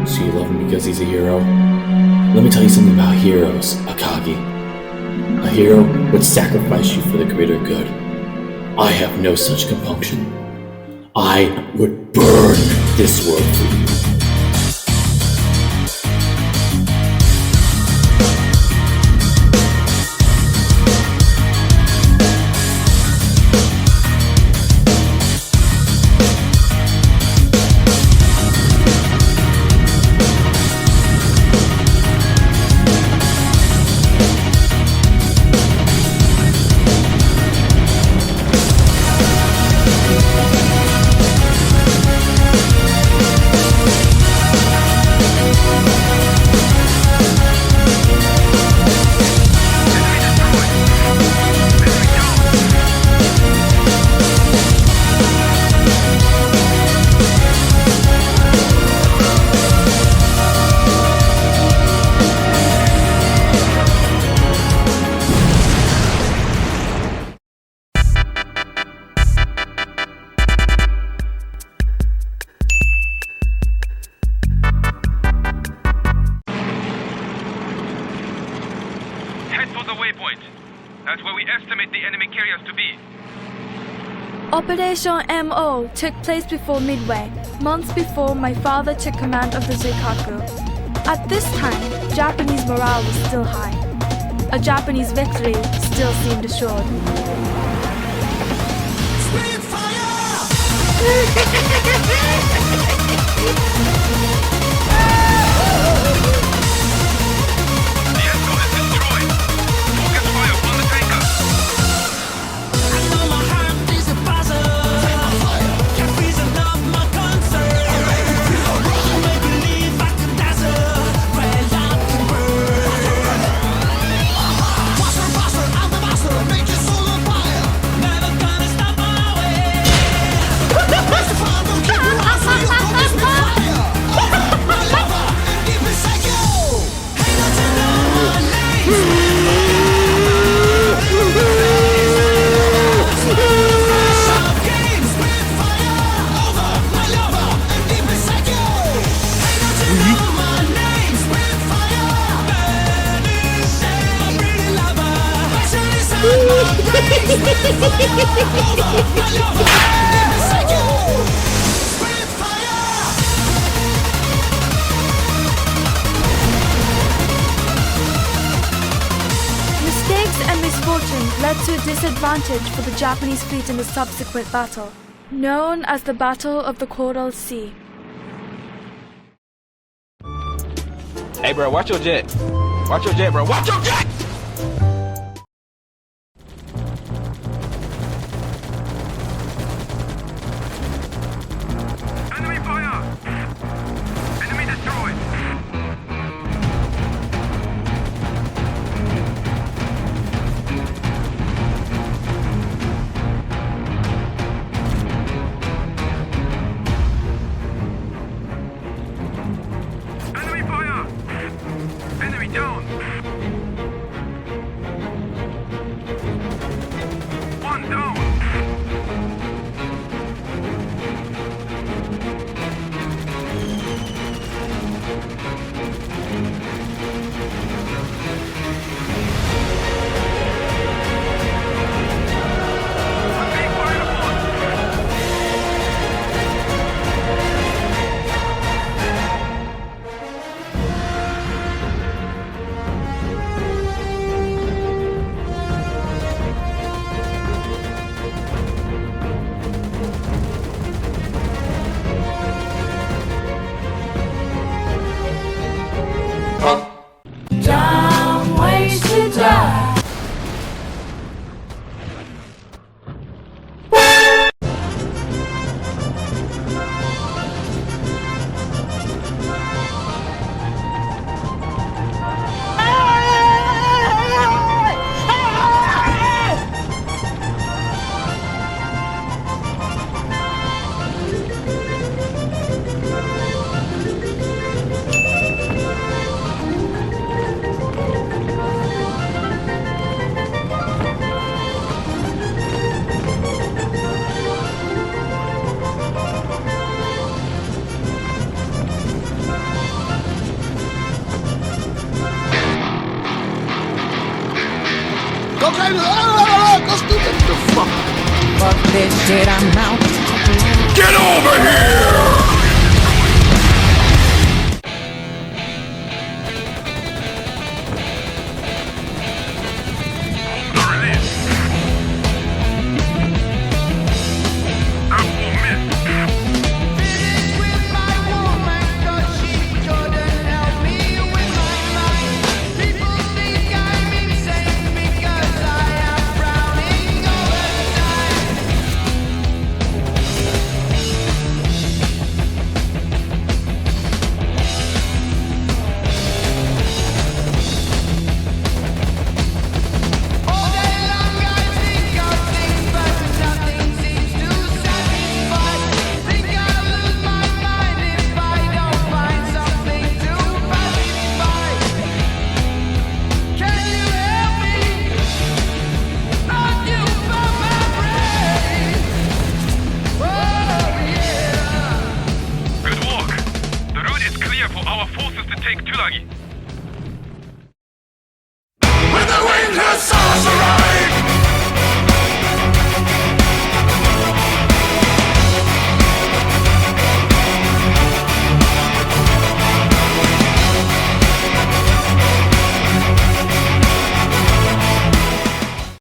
So you love him because he's a hero? Let me tell you something about heroes, Akagi. A hero would sacrifice you for the greater good. I have no such compunction. I would burn this world for you. That's where we estimate the enemy carriers to be. Operation MO took place before Midway, months before my father took command of the Zuikaku. At this time, Japanese morale was still high. A Japanese victory still seemed assured. Mistakes and misfortunes led to a disadvantage for the Japanese fleet in the subsequent battle, known as the Battle of the Coral Sea. Hey bro, watch your jet. Watch your jet, bro. Watch your jet! Enemy fire! Enemy destroyed! Enemy fire! Enemy down! Fuck this shit, I'm out. Get over here! For our forces to take Tulagi.